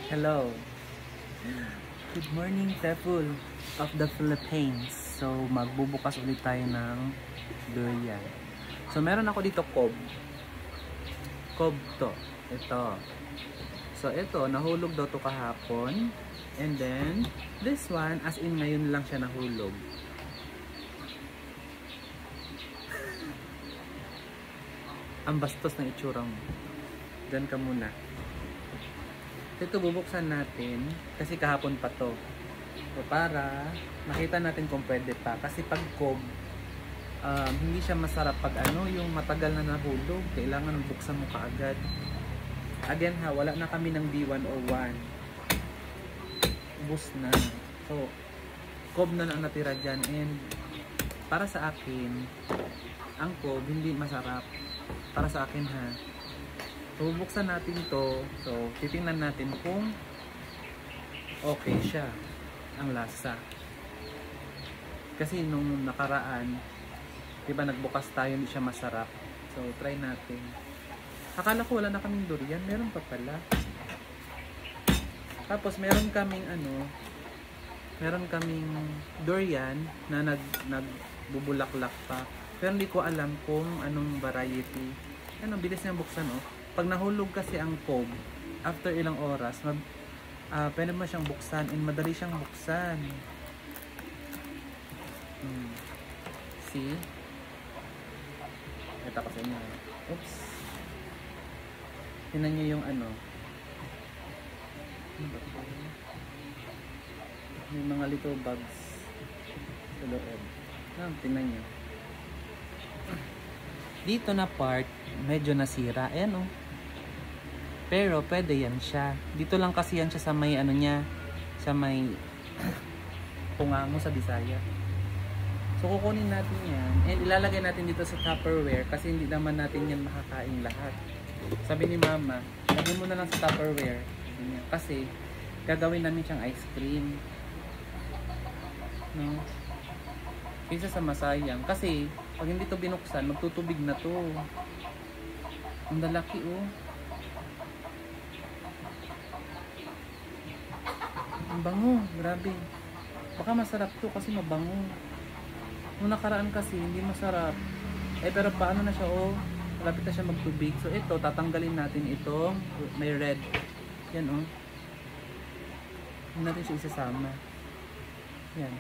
Hello. Good morning, people of the Philippines. So, magbubukas ulit tayo ng durian. So, meron ako dito cob. Cob to. Ito. So, ito, nahulog daw to kahapon. And then, this one, as in ngayon lang siya nahulog. Ang bastos ng itsura mo. Diyan ka muna. Ito bubuksan natin kasi kahapon pa to. So para makita natin kung pwede pa. Kasi pag cob, hindi siya masarap pag yung matagal na nahulog. Kailangan buksan mo kaagad. Again ha, wala na kami ng D101. Ubus na. So, cob na lang natira dyan. And para sa akin, ang cob hindi masarap. Para sa akin ha. So, bubuksan natin to. So, titingnan natin kung okay siya ang lasa. Kasi nung nakaraan, diba nagbukas tayo, hindi siya masarap. So, try natin. Akala ko wala na kaming durian. Meron pa pala. Tapos, meron kaming durian na nagbubulaklak pa. Pero hindi ko alam kung anong variety. Bilis niyang buksan Pag nahulog kasi ang cob, after ilang oras, pwede mo siyang buksan and madali siyang buksan. See? Ito ko sa inyo. Oops. Tingnan niyo yung may mga little bugs sa loob. Tingnan niyo. Dito na part, medyo nasira. Ayan Pero pwede yan siya. Dito lang kasi yan siya sa may sa may pungango sa Bisaya. So kukunin natin yan and ilalagay natin dito sa Tupperware kasi hindi naman natin yan makakain lahat. Sabi ni Mama, lagyan mo na lang sa Tupperware kasi gagawin namin siyang ice cream. No? Kaysa sa masayang kasi pag hindi to binuksan, magtutubig na to. Ang lalaki Ang bango, grabe. Baka masarap to kasi mabango. Nung nakaraan kasi hindi masarap. Pero paano na siya malapit na siya magtubig. So ito, tatanggalin natin itong may red. Yan Hindi natin siya isasama. Yan.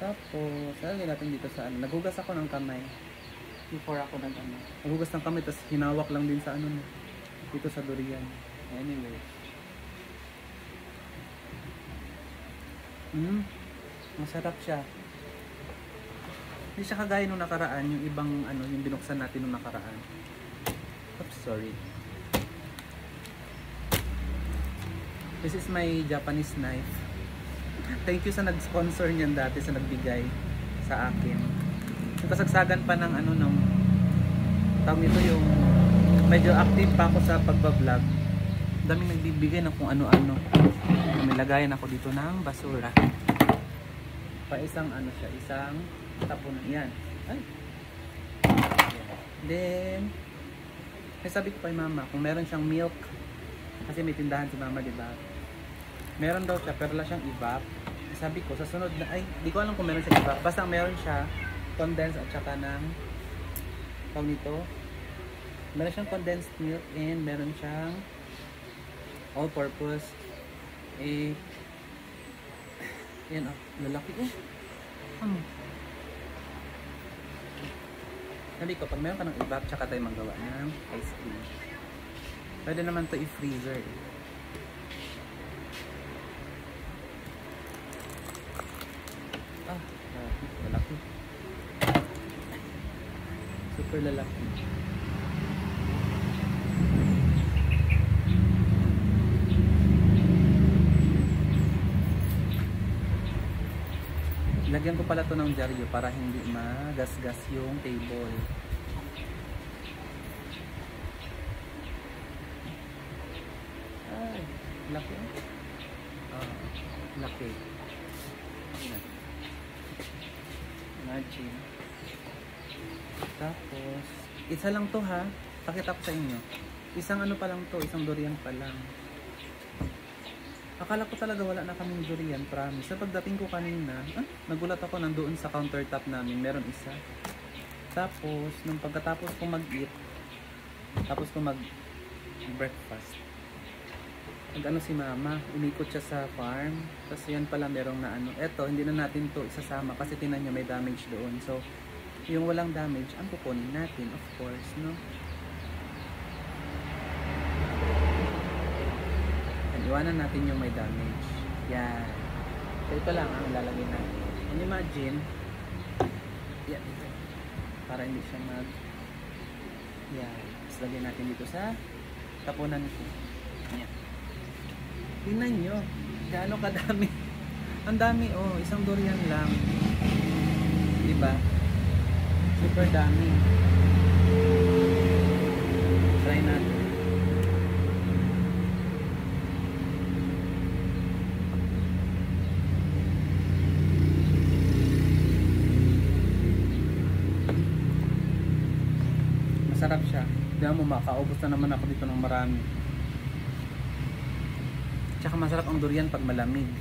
Tapos, lagay natin dito sa Naghugas ako ng kamay. Before ako naghugas ng kamay, tapos hinawak lang din sa dito sa durian. Anyway. Masarap siya. Hindi siya kagaya nung nakaraan, yung ibang yung binuksan natin nung nakaraan. Oops, sorry. This is my Japanese knife. Thank you sa nag-sponsor niyan dati, sa nagbigay sa akin. So, kasagsagan pa ng nung tawag nito yung medyo active pa ako sa pagbablog. Daming nagbibigay ng kung ano-ano. May lagayan ako dito ng basura. Pa isang siya, isang tapunan. Yan. Ay. Then, sabi ko kay Mama, kung meron siyang milk, kasi may tindahan si Mama, diba? Meron daw siya, pero wala siyang evap. Sabi ko, sa sunod na, di ko alam kung meron siyang evap. Basta meron siya, condensed at saka ng, tawag nito, meron siyang condensed milk and meron siyang all-purpose. Yan lalaki Sabi ko, pag meron ka ng evap, tsaka tayo magawa ng ice cream. Pwede naman to i-freezer lalaki. Super lalaki. Lagyan ko pala to ng dyaryo para hindi magasgas yung table. Ay, laki. Laki. Imagine. Tapos, isa lang to ha. Pakita ko sa inyo. Isang ano pa lang to, isang durian pa lang. Akala ko talaga wala na kaming durian, promise. Sa pagdating ko kanina, nagulat ako, nandoon sa countertop namin, meron isa. Tapos, nung pagkatapos ko mag-eat, tapos ko mag-breakfast, nag-ano si mama, umikot siya sa farm. Tapos yan pala merong na ano. Eto, hindi na natin to isasama kasi tinan nyo may damage doon. So, yung walang damage, ang kukunin natin, of course, no? Iwanan natin yung may damage. Yan. So, ito lang ang lalagay natin. And imagine, yan ito. Para hindi siya yan. Tapos lagyan natin dito sa tapunan ko. Yan. Tingnan nyo. Gaano kadami. Ang dami, oh. Isang durian lang. Diba? Super dami. Try natin. Masarap siya. Diyan mo, makaubos na naman ako dito ng marami. Tsaka masarap ang durian pag malamig.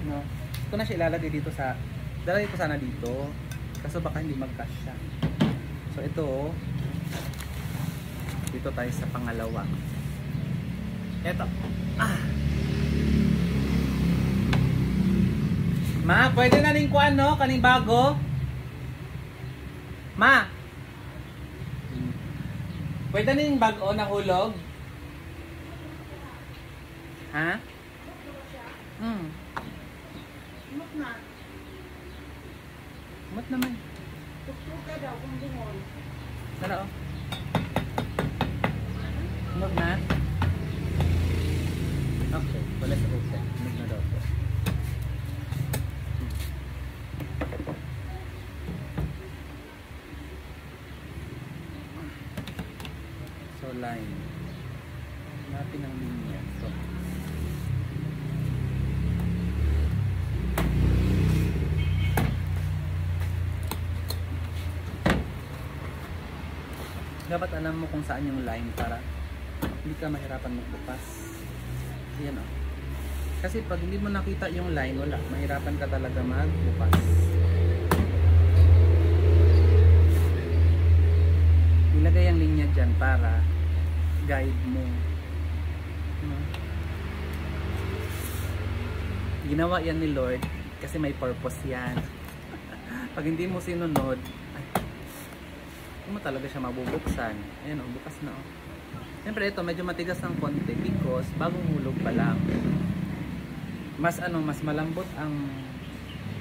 No? Ito na siya ilalagay dito sa... Dalagay ko sana dito. Kaso baka hindi magkasya. So ito, dito tayo sa pangalawa. Ito. Ma, pwede na rin kuan, no? Kaning bago? Ma! Pwede na yung bago na hulog? Ha? Mut na. Mut naman. Tuktok ka daw kung bungon. Tara, oh. Mut na? Okay, wala sa open. Mut na daw po. So, line. Hanapin ang linya. So, dapat alam mo kung saan yung line para hindi ka mahirapan magbukas. Yan, oh. Kasi pag hindi mo nakita yung line, wala. Mahirapan ka talaga magbukas. Ilagay ang linya dyan para guide mo. Ginawa yan ni Lord kasi may purpose yan. Pag hindi mo sinunod, hindi mo talaga siya mabubuksan. Ayan, oh, bukas na, oh. Siyempre ito medyo matigas ng konti because bagong hulog pa lang. Mas malambot ang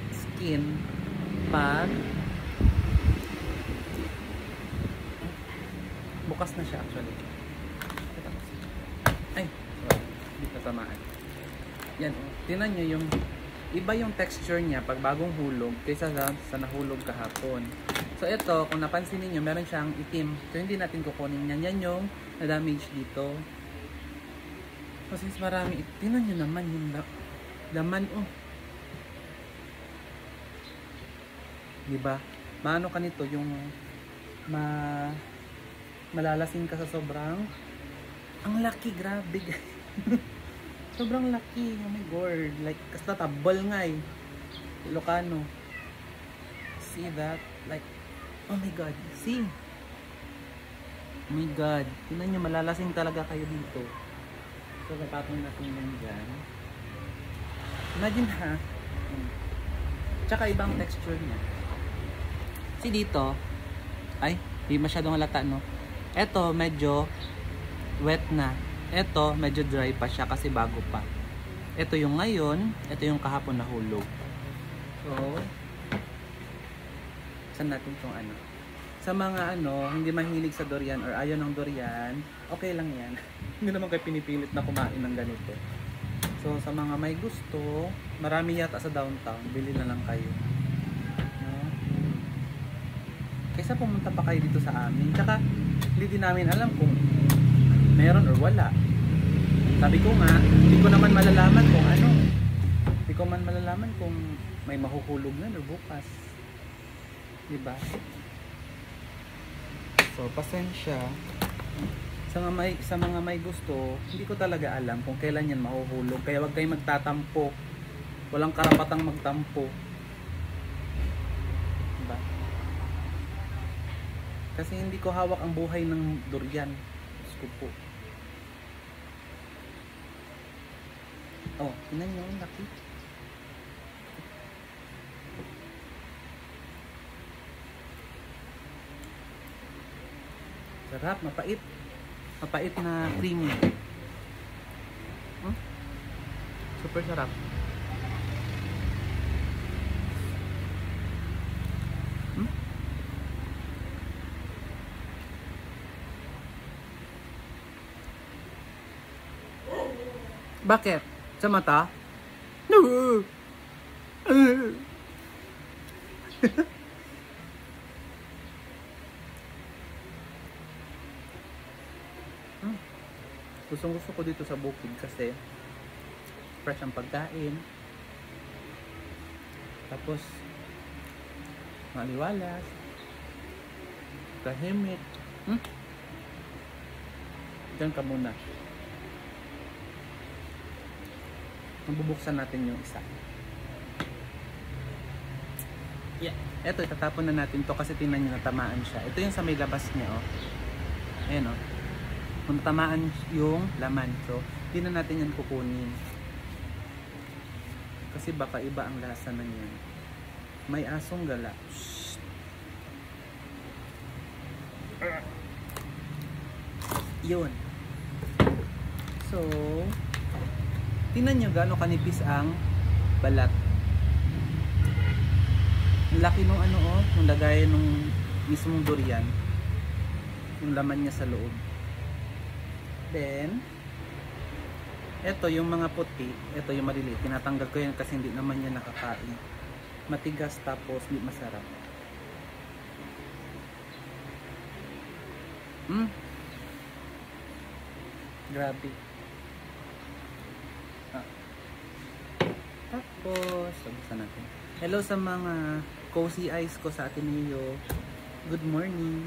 skin pag bukas na siya actually. Ay, sorry. Hindi ka tamaan. Yan, oh. Tingnan nyo yung iba yung texture niya pag bagong hulog kaysa sa nahulog kahapon. So ito, kung napansin niyo, meron siyang itim. So hindi natin kukunin yan. Yan yung na-damage dito. So since marami, tingnan nyo naman yung laman, oh. Diba? Maano ka nito, yung malalasing ka sa sobrang ang laki, grabe. Sobrang laki, oh my god, like kasta tabal nga eh, Ilocano. See that, like, oh my god, see, oh my god, tingnan nyo, malalasing talaga kayo dito. So napatong natin yan dyan. Imagine ha, tsaka ibang texture niya. See dito, ay, di masyadong halata, no? Eto medyo wet na. Ito, medyo dry pa siya kasi bago pa. Ito yung ngayon, ito yung kahapon na hulog. So, saan natin itong ano? Sa mga hindi mahilig sa durian or ayaw ng durian, okay lang yan. Hindi naman kayo pinipilit na kumain ng ganito. So, sa mga may gusto, marami yata sa downtown, bili na lang kayo. No? Kaysa pumunta pa kayo dito sa amin. Tsaka, hindi din namin alam kung meron or wala. Sabi ko nga, hindi ko naman malalaman kung ano. Hindi ko man malalaman kung may mahuhulog na or bukas. Diba? So, pasensya. Sa mga may gusto, hindi ko talaga alam kung kailan yan mahuhulog. Kaya wag kayong magtatampo. Walang karapatang magtampo. Diba? Kasi hindi ko hawak ang buhay ng durian. Diyos ko po. Oh, tingnan nyo, laki. Sarap, mapait. Mapait na creamy. Super sarap. Bakit? Sa mata? No. Gusto ko dito sa bukid kasi fresh ang pagkain. Tapos maliwalas. Tahimik. Diyan ka muna. Mabubuksan natin yung isa. Yeah. Eto, itatapon na natin to kasi tingnan nyo natamaan siya. Ito yung sa may labas niya, oh. Ayan, oh. Kung natamaan yung laman. So, hindi na natin yan kukunin. Kasi baka iba ang lasa na yan. May asong gala. Shhh. Yun. So, tingnan nyo gaano kanipis ang balat. Ang laki nung ano, oh, nung lagay nung mismong durian. Yung laman niya sa loob. Then, eto yung mga puti, eto yung maliliit. Tinatanggal ko yan kasi hindi naman yan nakakain. Matigas tapos hindi masarap. Grabe. Tapos, sabusan natin. Hello sa mga cozy eyes ko sa Ateneo. Good morning.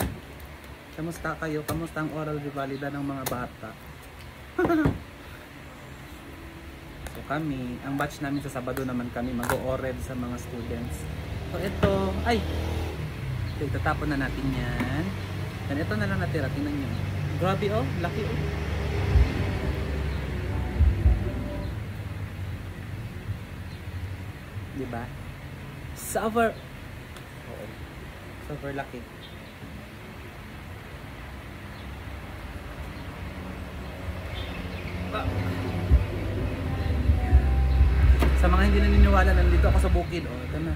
Kamusta kayo? Kamusta ang oral revalida ng mga bata? So kami, ang batch namin sa Sabado naman kami mag-o-oral sa mga students. So ito, ay! So, itatapon na natin yan. And ito na lang natira, tingnan nyo. Grabe oh, laki oh. Diba? Super laki. Sa mga hindi naniniwala, nandito ako sa bukid. Oh, ito na.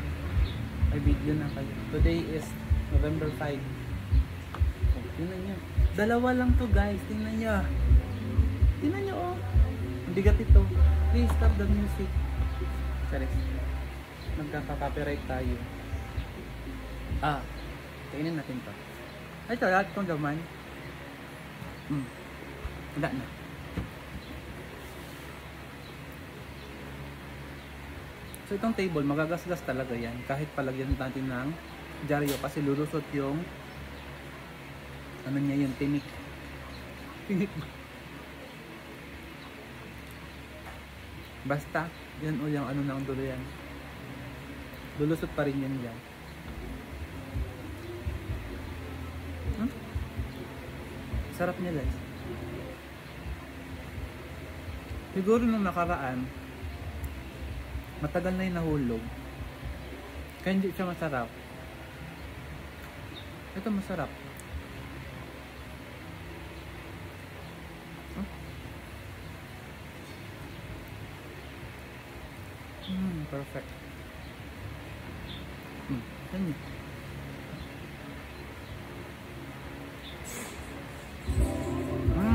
May video na kayo. Today is November 5. Oh, tingnan nyo. Dalawa lang to guys. Tingnan nyo. Tingnan nyo oh. Ang bigat ito. Please stop the music. Sorry. Magkaka-copyright tayo. Kainin natin to. Ay, ito lahat itong laman. Wala na. So itong table, magagasgas talaga yan. Kahit palagyan natin ng dyaryo kasi lulusot yung ano niya yung tinik. Tinik ba? Basta, yan o yung ano ng dulo yan. Lulusot pa rin yan dyan. Sarap niya guys. Siguro nung nakaraan, matagal na yung nahulog. Kaya hindi siya masarap. Ito masarap. Perfect. Ano?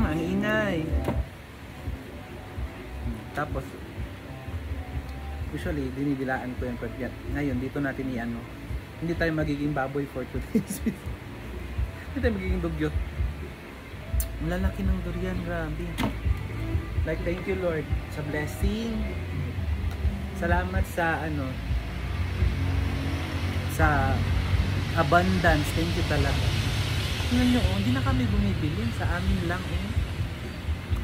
Ang ingay. Tapos usually dinidilaan ko yung pagkat. Ngayon dito natin i-ano. Hindi tayo magiging baboy for today's video. Hindi tayo magiging dugyot. Ang lalaki ng durian, grabe. Like thank you Lord sa blessing. Salamat sa ano, sa abundance. Thank you talaga. Tingnan nyo, oh, hindi na kami bumibili. Sa amin lang, oh.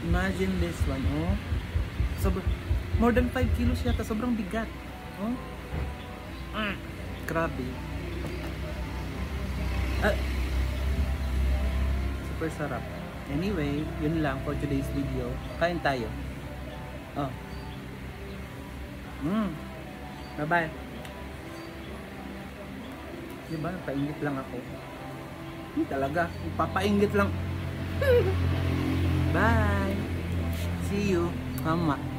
Imagine this one, oh. More than 5 kilos yata. Sobrang bigat. Oh. Grabe. Super sarap. Anyway, yun lang for today's video. Kain tayo. Oh. Bye-bye. Diba? Paingit lang ako. Hindi talaga. Papaingit lang. Bye. See you. Mama.